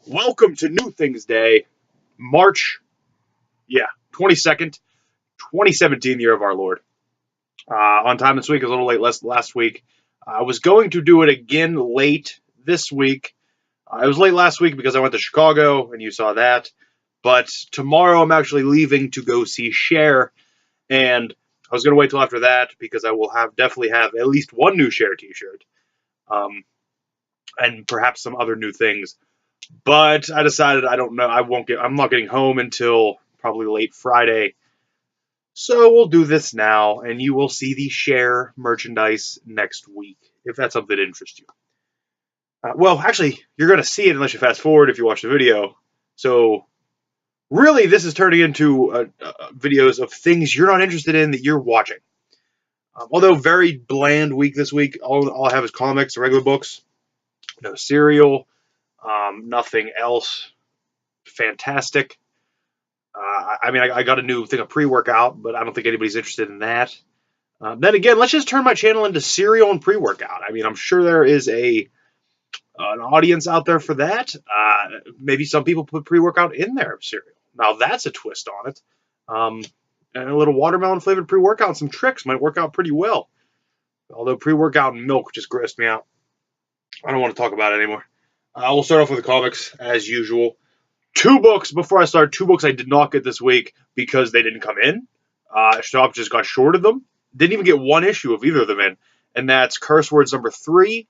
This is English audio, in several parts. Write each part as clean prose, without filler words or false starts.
Welcome to New Things Day, March, 22nd, 2017, year of our Lord. On time this week, is a little late last week. I was going to do it again late this week. It was late last week because I went to Chicago, and you saw that. But tomorrow I'm actually leaving to go see Cher, and I was going to wait till after that because I will definitely have at least one new Cher t-shirt, and perhaps some other new things. But I decided I don't know. I'm not getting home until probably late Friday. So we'll do this now, and you will see the Cher merchandise next week, if that's something that interests you. Well, actually, you're going to see it unless you fast forward if you watch the video. So really, this is turning into videos of things you're not interested in that you're watching. Although very bland week this week, all I have is comics, regular books, no cereal. Nothing else fantastic. I got a new thing of pre-workout, but I don't think anybody's interested in that. Then again, let's just turn my channel into cereal and pre-workout. I'm sure there is an audience out there for that. Maybe some people put pre-workout in their cereal. Now that's a twist on it. And a little watermelon-flavored pre-workout and some tricks might work out pretty well. Although pre-workout and milk just grossed me out. I don't want to talk about it anymore. We'll start off with the comics, as usual. Two books I did not get this week because they didn't come in. Shop just got short of them. Didn't even get one issue of either of them in. And that's Curse Words number 3.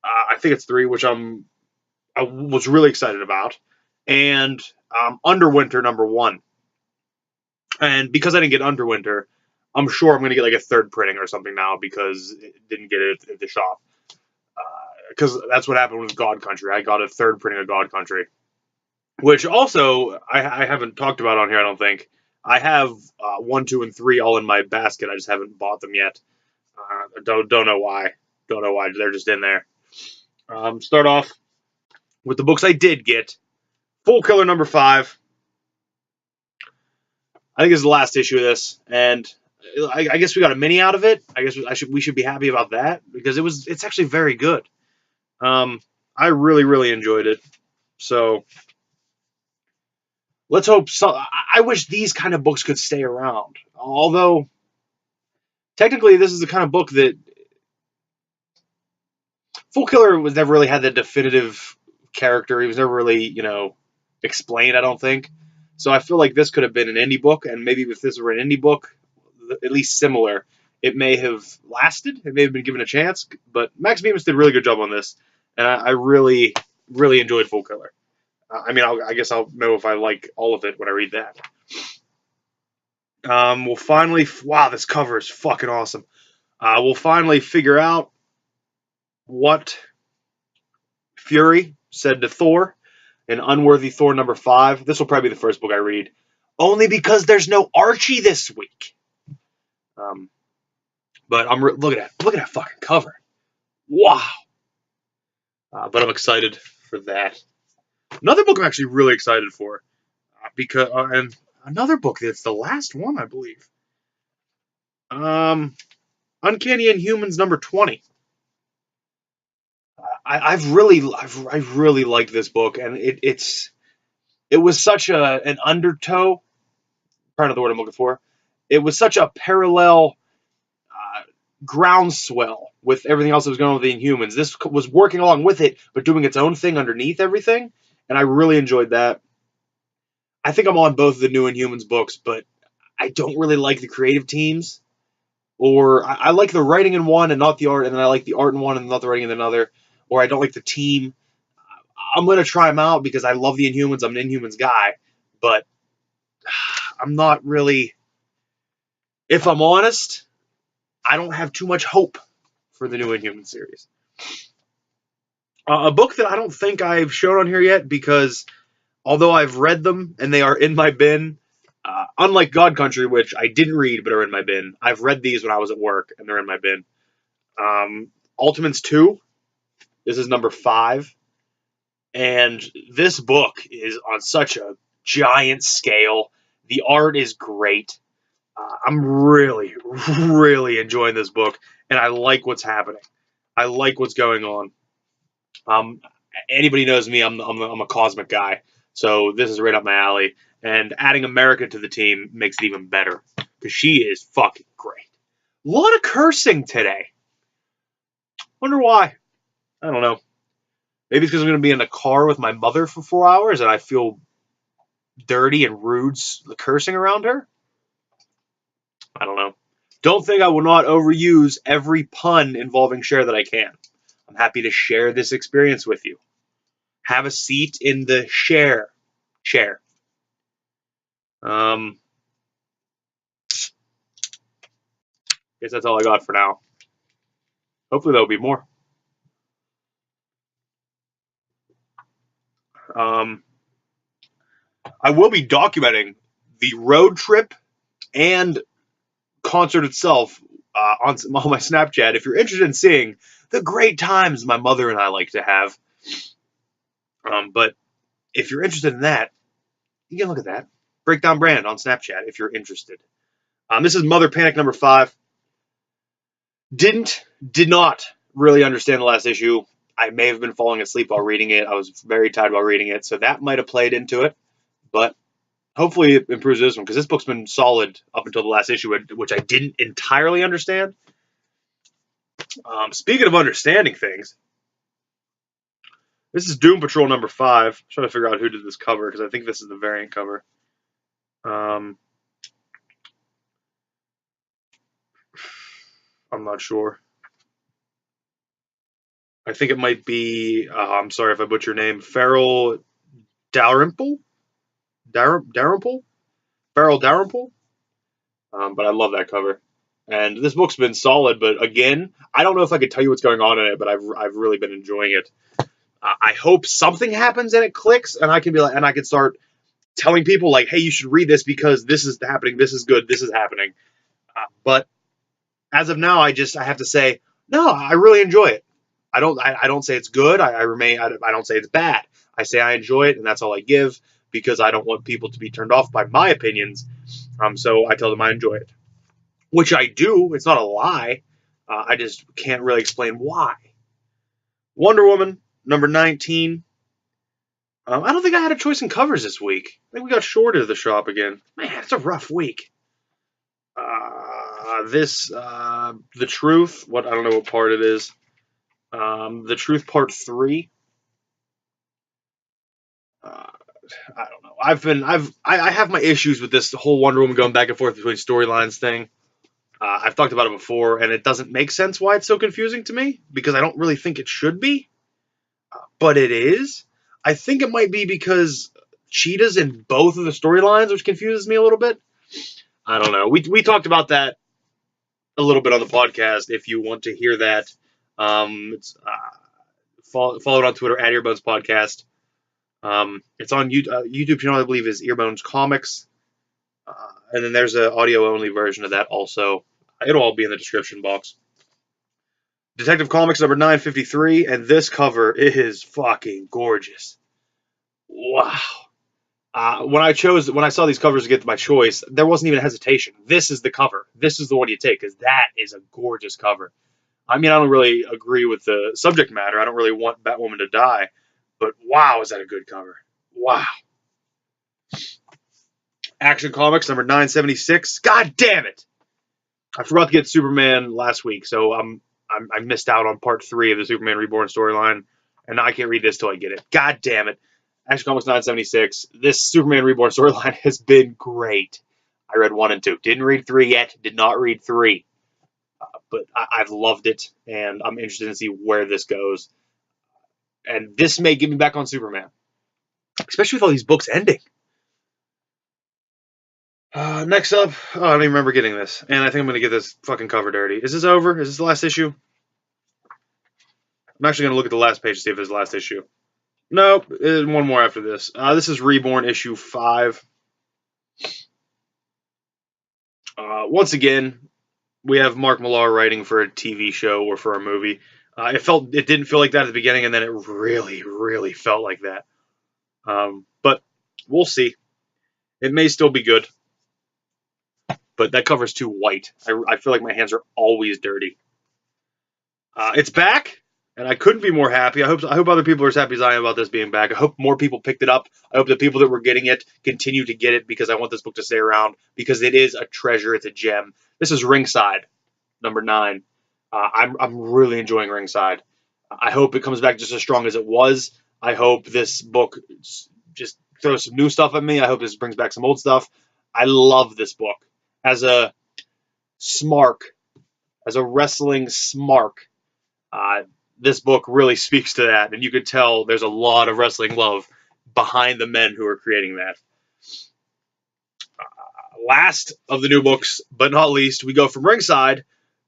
I think it's 3, which I was really excited about. And Underwinter number 1. And because I didn't get Underwinter, I'm sure I'm going to get like a third printing or something now because it didn't get it at the shop. Because that's what happened with God Country. I got a third printing of God Country. Which also, I haven't talked about on here, I don't think. I have 1, 2, and 3 all in my basket. I just haven't bought them yet. Don't know why. Don't know why. They're just in there. Start off with the books I did get. Full Killer number 5. I think this is the last issue of this. And I guess we got a mini out of it. I guess we should be happy about that. Because it's actually very good. I really, really enjoyed it. So let's hope so. I wish these kind of books could stay around. Although, technically, this is the kind of book that Full Killer was never really had the definitive character. He was never really, explained, I don't think. So I feel like this could have been an indie book, and maybe if this were an indie book, at least similar, it may have lasted. It may have been given a chance. But Max Bemis did a really good job on this, and I really, really enjoyed Full Killer. I guess I'll know if I like all of it when I read that. We'll finally... Wow, this cover is fucking awesome. We'll finally figure out what Fury said to Thor in Unworthy Thor number 5. This will probably be the first book I read. Only because there's no Archie this week. But look at that fucking cover. Wow. But I'm excited for that. Another book I'm actually really excited for, and another book that's the last one, I believe. Uncanny Inhumans number 20. I've really liked this book, and it was such an undertow. Part of the word I'm looking for. It was such a parallel groundswell with everything else that was going on with the Inhumans. This was working along with it, but doing its own thing underneath everything. And I really enjoyed that. I think I'm on both of the new Inhumans books, but I don't really like the creative teams. Or I like the writing in one and not the art, and then I like the art in one and not the writing in another. Or I don't like the team. I'm going to try them out because I love the Inhumans. I'm an Inhumans guy. But I'm not really... If I'm honest, I don't have too much hope for the new Inhumans series. A book that I don't think I've shown on here yet because although I've read them and they are in my bin, unlike God Country, which I didn't read but are in my bin, I've read these when I was at work and they're in my bin. Ultimates 2, this is number 5. And this book is on such a giant scale. The art is great. I'm really, really enjoying this book, and I like what's happening. I like what's going on. Anybody knows me, I'm a cosmic guy. So this is right up my alley. And adding America to the team makes it even better because she is fucking great. A lot of cursing today. Wonder why. I don't know. Maybe it's because I'm going to be in a car with my mother for 4 hours and I feel dirty and rude cursing around her. I don't know. Don't think I will not overuse every pun involving share that I can. I'm happy to share this experience with you. Have a seat in the share chair. Guess that's all I got for now. Hopefully there'll be more. I will be documenting the road trip and concert itself on my Snapchat. If you're interested in seeing the great times my mother and I like to have, but if you're interested in that, you can look at that. Breakdown Brand on Snapchat if you're interested. This is Mother Panic number 5. Did not really understand the last issue. I may have been falling asleep while reading it. I was very tired while reading it, so that might have played into it. But hopefully it improves this one, because this book's been solid up until the last issue, which I didn't entirely understand. Speaking of understanding things, this is Doom Patrol number 5. I'm trying to figure out who did this cover, because I think this is the variant cover. I'm not sure. I think it might be, I'm sorry if I butcher your name, Farrell Dalrymple? Dalrymple? Farrell Dalrymple? But I love that cover. And this book's been solid, but again, I don't know if I could tell you what's going on in it, but I've really been enjoying it. I hope something happens and it clicks, and I can be like, and I can start telling people like, hey, you should read this because this is happening, this is good, this is happening. But as of now, I have to say, no, I really enjoy it. I don't say it's good. I don't say it's bad. I say I enjoy it, and that's all I give, because I don't want people to be turned off by my opinions. So I tell them I enjoy it, which I do. It's not a lie. I just can't really explain why. Wonder Woman number 19. I don't think I had a choice in covers this week. I think we got shorted at the shop again. Man, it's a rough week. The Truth. I don't know what part it is. The Truth Part 3. I don't know. I have my issues with this whole Wonder Woman going back and forth between storylines thing. I've talked about it before, and it doesn't make sense why it's so confusing to me, because I don't really think it should be, but it is. I think it might be because Cheetah's in both of the storylines, which confuses me a little bit. I don't know. We talked about that a little bit on the podcast. If you want to hear that, follow it on Twitter at Earbones Podcast. It's on YouTube channel, I believe, is Earbones Comics. And then there's an audio-only version of that also. It'll all be in the description box. Detective Comics number 953, and this cover is fucking gorgeous. Wow. When I saw these covers to get my choice, there wasn't even hesitation. This is the cover. This is the one you take, because that is a gorgeous cover. I mean, I don't really agree with the subject matter. I don't really want Batwoman to die. But wow, is that a good cover. Wow. Action Comics number 976. God damn it! I forgot to get Superman last week, so I missed out on part 3 of the Superman Reborn storyline, and now I can't read this till I get it. God damn it! Action Comics 976. This Superman Reborn storyline has been great. I read 1 and 2. Didn't read 3 yet. Did not read 3. But I've loved it, and I'm interested to see where this goes. And this may get me back on Superman, especially with all these books ending. Next up, I don't even remember getting this, and I think I'm going to get this fucking cover dirty. Is this over? Is this the last issue? I'm actually going to look at the last page to see if it's the last issue. Nope, one more after this. This is Reborn issue 5. Once again, we have Mark Millar writing for a TV show or for a movie. It didn't feel like that at the beginning, and then it really, really felt like that. But we'll see. It may still be good. But that cover's too white. I feel like my hands are always dirty. It's back, and I couldn't be more happy. I hope other people are as happy as I am about this being back. I hope more people picked it up. I hope the people that were getting it continue to get it because I want this book to stay around because it is a treasure. It's a gem. This is Ringside, number 9. I'm really enjoying Ringside. I hope it comes back just as strong as it was. I hope this book just throws some new stuff at me. I hope this brings back some old stuff. I love this book as a smark, as a wrestling smark. Uh, this book really speaks to that, and you could tell there's a lot of wrestling love behind the men who are creating that. Last of the new books, but not least, we go from Ringside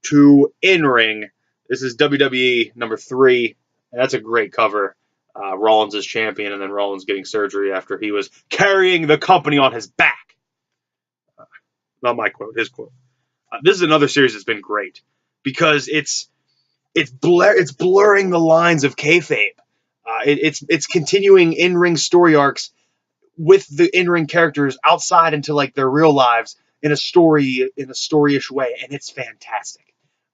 to In Ring. This is WWE number 3. And that's a great cover. Rollins is champion, and then Rollins getting surgery after he was carrying the company on his back. Not my quote, his quote. This is another series that's been great because it's blurring the lines of kayfabe. It's continuing in-ring story arcs with the in-ring characters outside into like their real lives in a storyish way, and it's fantastic.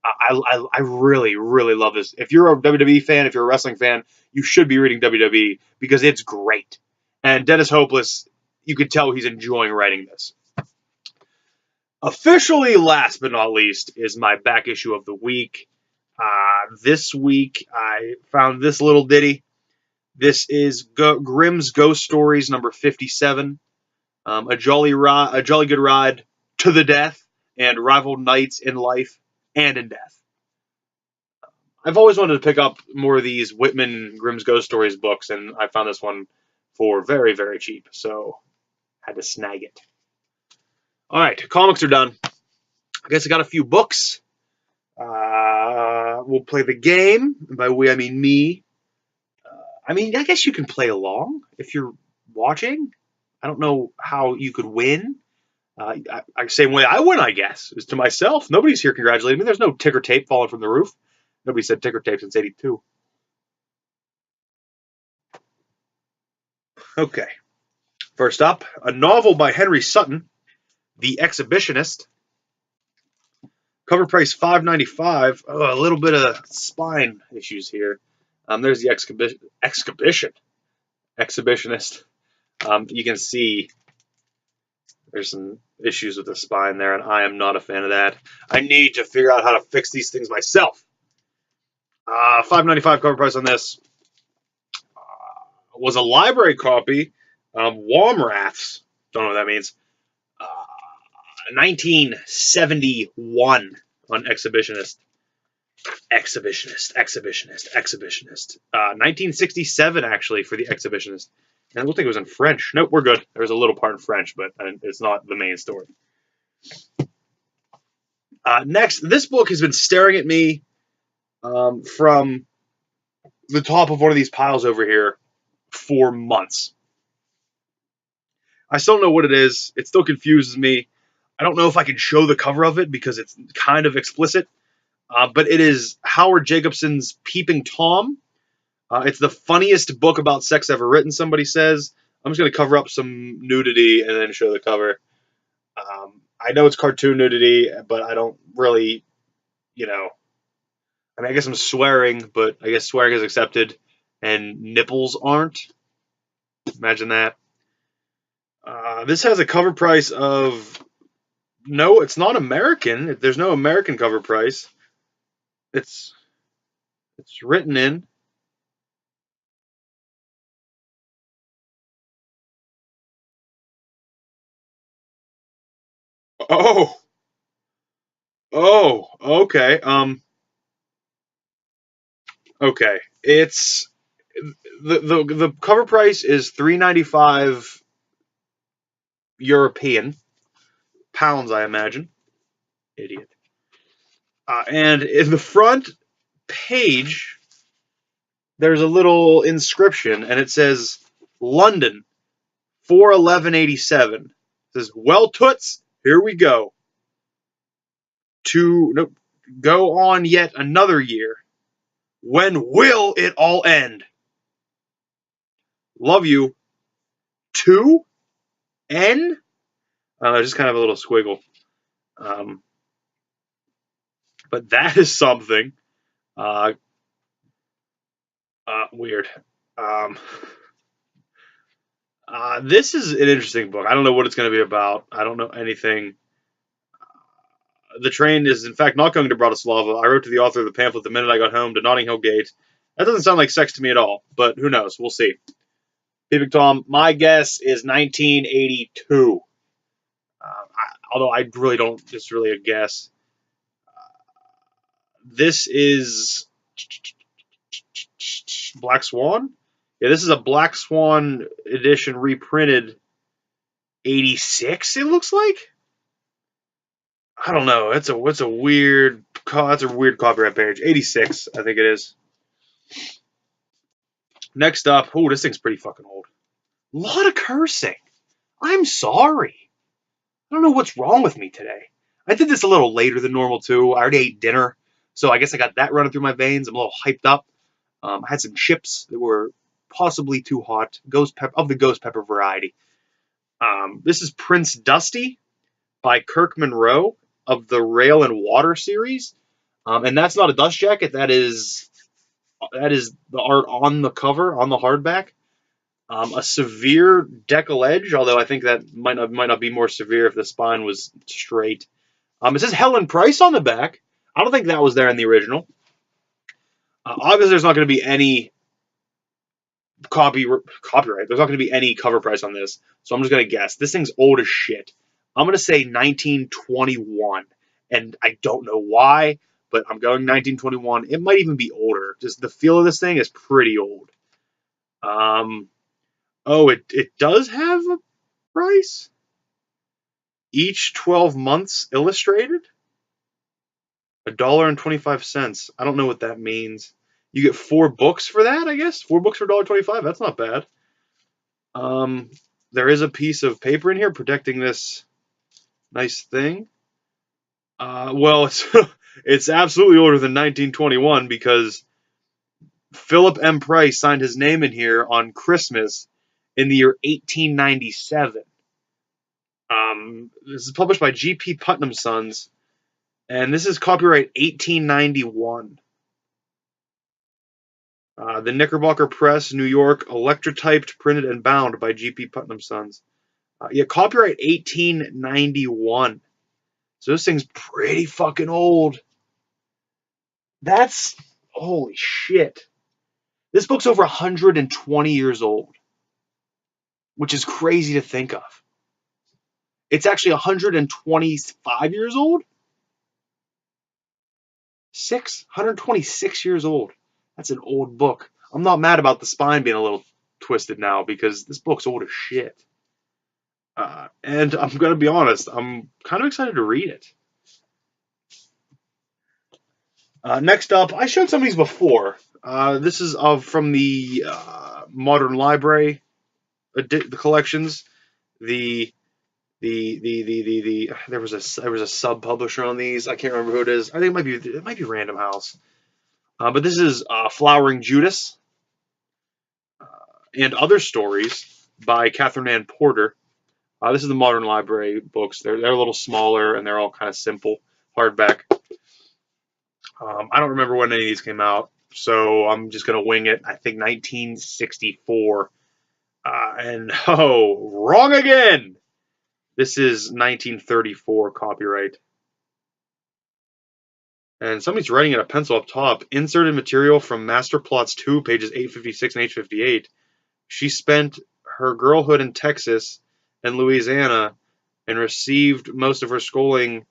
I really, really love this. If you're a WWE fan, if you're a wrestling fan, you should be reading WWE because it's great. And Dennis Hopeless, you could tell he's enjoying writing this. Officially, last but not least, is my back issue of the week. This week, I found this little ditty. This is Grimm's Ghost Stories, number 57. A jolly good ride to the death, and rival knights in life and in death. I've always wanted to pick up more of these Whitman Grimm's Ghost Stories books, and I found this one for very, very cheap, so had to snag it. All right, comics are done. I guess I got a few books. We'll play the game. By we, I mean me. I guess you can play along if you're watching. I don't know how you could win. Same way I win, I guess, is to myself. Nobody's here congratulating me. There's no ticker tape falling from the roof. Nobody said ticker tape since '82. Okay. First up, a novel by Henry Sutton, The Exhibitionist. Cover price $5.95. Oh, a little bit of spine issues here. There's the Exhibitionist. You can see there's some issues with the spine there, and I am not a fan of that. I need to figure out how to fix these things myself. $5.95 cover price on this. Was a library copy. Womraths. Don't know what that means. 1971 on Exhibitionist. 1967 actually for the Exhibitionist. And I don't think it was in French. Nope, we're good. There was a little part in French, but it's not the main story. Next, this book has been staring at me from the top of one of these piles over here for months. I still don't know what it is. It still confuses me. I don't know if I can show the cover of it because it's kind of explicit. But it is Howard Jacobson's Peeping Tom. It's the funniest book about sex ever written, somebody says. I'm just going to cover up some nudity and then show the cover. I know it's cartoon nudity, but I don't really, I guess I'm swearing, but I guess swearing is accepted, and nipples aren't. Imagine that. This has a cover price of... No, it's not American. There's no American cover price. It's written in. Oh, okay. Okay. It's the cover price is $3.95 European pounds, I imagine. Idiot. And in the front page, there's a little inscription, and it says London 4/11/87. It says, "Well, toots, here we go. Go on yet another year. When will it all end? Love you. 2N?" Just kind of a little squiggle. But that is something. Weird. Um, this is an interesting book. I don't know what it's going to be about. I don't know anything. The train is, in fact, not going to Bratislava. I wrote to the author of the pamphlet the minute I got home to Notting Hill Gate. That doesn't sound like sex to me at all, but who knows? We'll see. Peeping Tom, my guess is 1982. Although I really don't, it's really a guess. This is Black Swan? Yeah, this is a Black Swan edition reprinted 86, it looks like? I don't know. It's a weird copyright page. 86, I think it is. Next up, oh, this thing's pretty fucking old. A lot of cursing. I'm sorry. I don't know what's wrong with me today. I did this a little later than normal too. I already ate dinner, so I guess I got that running through my veins. I'm a little hyped up. I had some chips that were possibly too hot, of the ghost pepper variety. This is Prince Dusty by Kirk Monroe of the Rail and Water series, and that's not a dust jacket. That is the art on the cover on the hardback. A severe decollage, although I think that might not be more severe if the spine was straight. It says Helen Price on the back. I don't think that was there in the original. Obviously, there's not going to be any copyright. There's not going to be any cover price on this, so I'm just going to guess. This thing's old as shit. I'm going to say 1921, and I don't know why, but I'm going 1921. It might even be older. Just the feel of this thing is pretty old. Oh, it does have a price? Each 12 months illustrated? $1.25. I don't know what that means. You get 4 books for that, I guess? 4 books for $1.25. That's not bad. There is a piece of paper in here protecting this nice thing. Well, it's absolutely older than 1921 because Philip M. Price signed his name in here on Christmas in the year 1897. This is published by G.P. Putnam Sons, and this is copyright 1891. The Knickerbocker Press, New York, electrotyped, printed, and bound by G.P. Putnam Sons. Yeah, copyright 1891. So this thing's pretty fucking old. That's, holy shit. This book's over 120 years old, which is crazy to think of. It's actually 125 years old? 126 years old. That's an old book. I'm not mad about the spine being a little twisted now because this book's old as shit. And I'm going to be honest, I'm kind of excited to read it. Next up, I showed some of these before. This is from the Modern Library the collections. There was a sub publisher on these. I can't remember who it is. I think it might be Random House. But this is Flowering Judas and Other Stories by Katherine Ann Porter. This is the Modern Library books. They're a little smaller and they're all kind of simple hardback. I don't remember when any of these came out, so I'm just gonna wing it. I think 1964. And wrong again. This is 1934 copyright. And somebody's writing in a pencil up top. Inserted material from Master Plots 2, pages 856 and 858. She spent her girlhood in Texas and Louisiana and received most of her schooling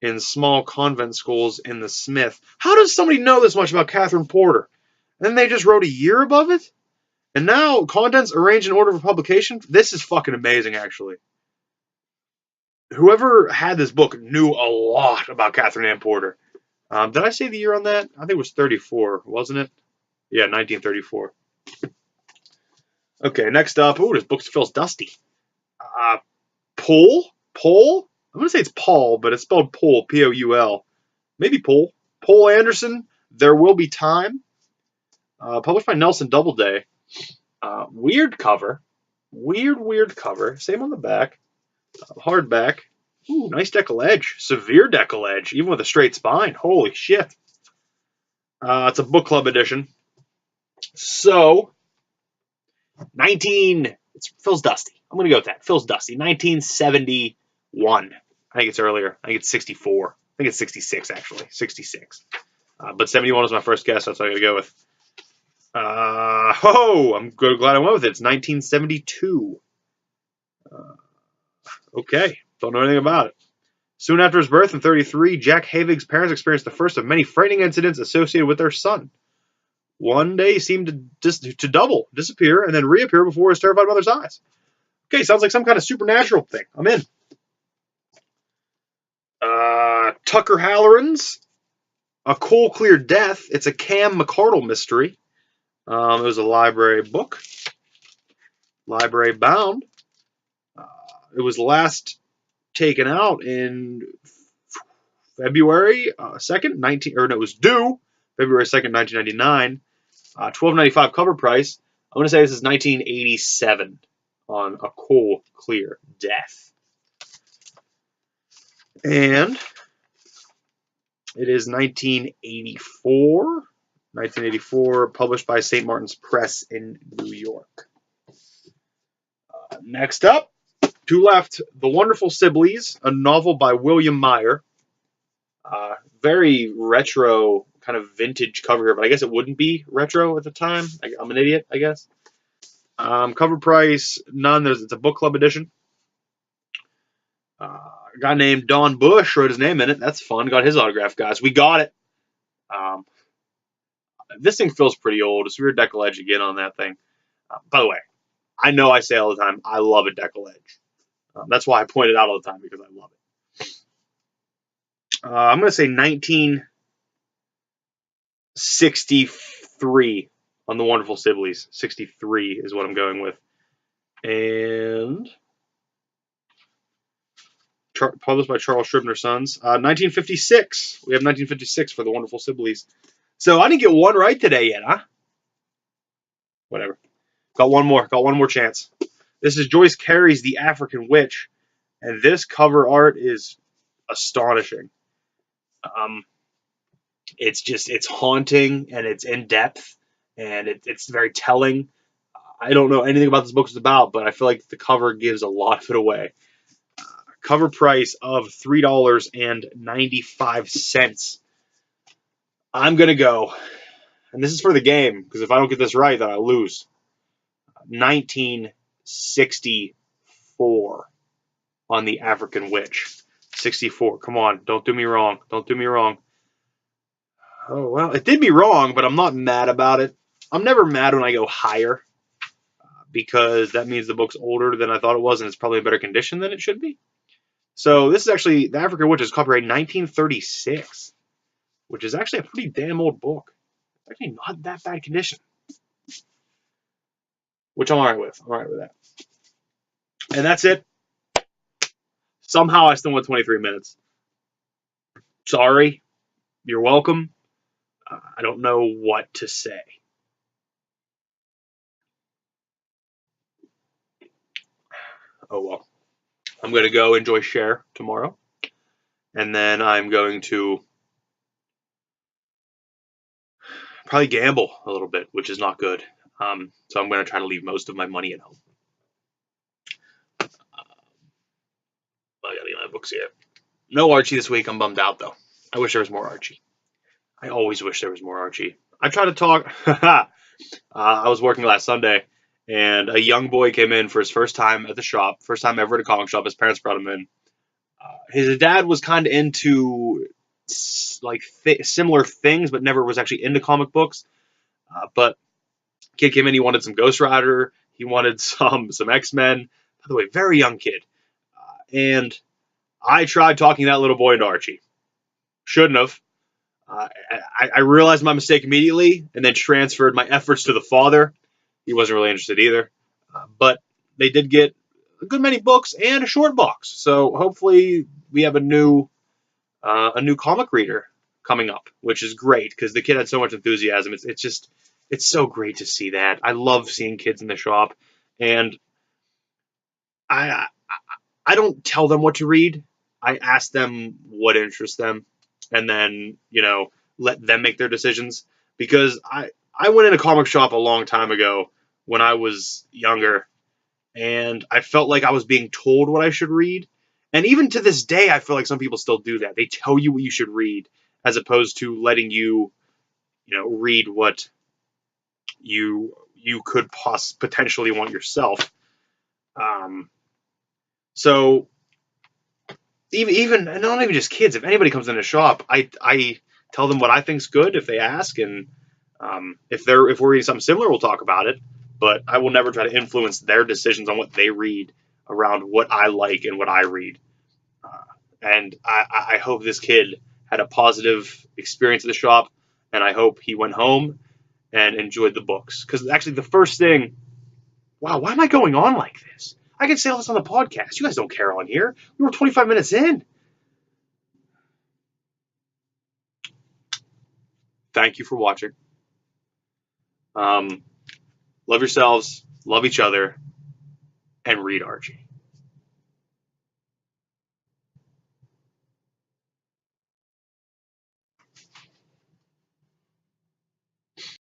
in small convent schools in the Smith. How does somebody know this much about Katherine Porter? And then they just wrote a year above it? And now contents arranged in order for publication? This is fucking amazing, actually. Whoever had this book knew a lot about Katherine Ann Porter. Did I say the year on that? I think it was 34, wasn't it? Yeah, 1934. Okay, next up. Oh, this book feels dusty. Poul? I'm going to say it's Paul, but it's spelled Poul, P-O-U-L. Maybe Poul. Poul Anderson, There Will Be Time. Published by Nelson Doubleday. Weird cover. Weird cover. Same on the back. Hardback. Ooh, nice decollage. Severe decollage, even with a straight spine. Holy shit. It's a book club edition. So, it feels dusty. I'm going to go with that. Feels dusty. 1971. I think it's earlier. I think it's 64. I think it's 66, actually. 66. But 71 was my first guess. That's what I'm going to go with. I'm glad I went with it. It's 1972. Okay. Don't know anything about it. Soon after his birth in 1933, Jack Havig's parents experienced the first of many frightening incidents associated with their son. One day he seemed to disappear, and then reappear before his terrified mother's eyes. Okay, sounds like some kind of supernatural thing. I'm in. Tucker Halloran's A Cool Clear Death. It's a Cam McCardle mystery. It was a library book. Library bound. It was last taken out in February 2nd, it was due February 2nd, 1999. $12.95 cover price. I'm going to say this is 1987 on A Cool Clear Death. And it is 1984. 1984, published by St. Martin's Press in New York. Next up, two left, The Wonderful Sibleys, a novel by William Meyer. Very retro, kind of vintage cover here, but I guess it wouldn't be retro at the time. I'm an idiot, I guess. Cover price, none. It's a book club edition. A guy named Don Bush wrote his name in it. That's fun. Got his autograph, guys. We got it. This thing feels pretty old. It's rear deckle edge again on that thing. By the way, I know I say all the time, I love a deckle edge. That's why I point it out all the time, because I love it. I'm going to say 1963 on The Wonderful Sibleys. 63 is what I'm going with. And published by Charles Scribner Sons. 1956. We have 1956 for The Wonderful Sibleys. So I didn't get one right today yet, huh? Whatever. Got one more. Got one more chance. This is Joyce Carey's The African Witch. And this cover art is astonishing. It's haunting, and it's in depth, and it's very telling. I don't know anything about this book is about, but I feel like the cover gives a lot of it away. Cover price of $3.95. I'm going to go, and this is for the game, because if I don't get this right, then I lose. 1964 on The African Witch. 64. Come on. Don't do me wrong. Don't do me wrong. Oh, well, it did me wrong, but I'm not mad about it. I'm never mad when I go higher, because that means the book's older than I thought it was, and it's probably in better condition than it should be. So this is actually, The African Witch is copyright 1936, which is actually a pretty damn old book. It's actually not that bad condition, which I'm all right with. I'm all right with that. And that's it. Somehow I still went 23 minutes. Sorry. You're welcome. I don't know what to say. Oh, well. I'm going to go enjoy Share tomorrow. And then I'm going to probably gamble a little bit, which is not good. So I'm going to try to leave most of my money at home. I got to get my books here. No Archie this week. I'm bummed out, though. I wish there was more Archie. I always wish there was more Archie. I tried to talk. I was working last Sunday, and a young boy came in for his first time at the shop, first time ever at a comic shop. His parents brought him in. His dad was kind of into like similar things, but never was actually into comic books. But kid came in. He wanted some Ghost Rider. He wanted some X-Men. By the way, very young kid. And I tried talking that little boy into Archie. Shouldn't have. I realized my mistake immediately, and then transferred my efforts to the father. He wasn't really interested either. But they did get a good many books and a short box. So hopefully we have a new comic reader coming up, which is great, because the kid had so much enthusiasm. It's so great to see that. I love seeing kids in the shop, and I don't tell them what to read. I ask them what interests them, and then let them make their decisions, because I went in a comic shop a long time ago when I was younger, and I felt like I was being told what I should read. And even to this day, I feel like some people still do that. They tell you what you should read as opposed to letting you, read what you could potentially want yourself. Um, so even not even just kids. If anybody comes in a shop, I tell them what I think's good if they ask, and if we're reading something similar, we'll talk about it. But I will never try to influence their decisions on what they read around what I like and what I read. And I hope this kid had a positive experience at the shop, and I hope he went home and enjoyed the books. Because actually, the first thing, wow, why am I going on like this? I can say all this on the podcast. You guys don't care on here. We were 25 minutes in. Thank you for watching. Love yourselves, love each other, and read Archie.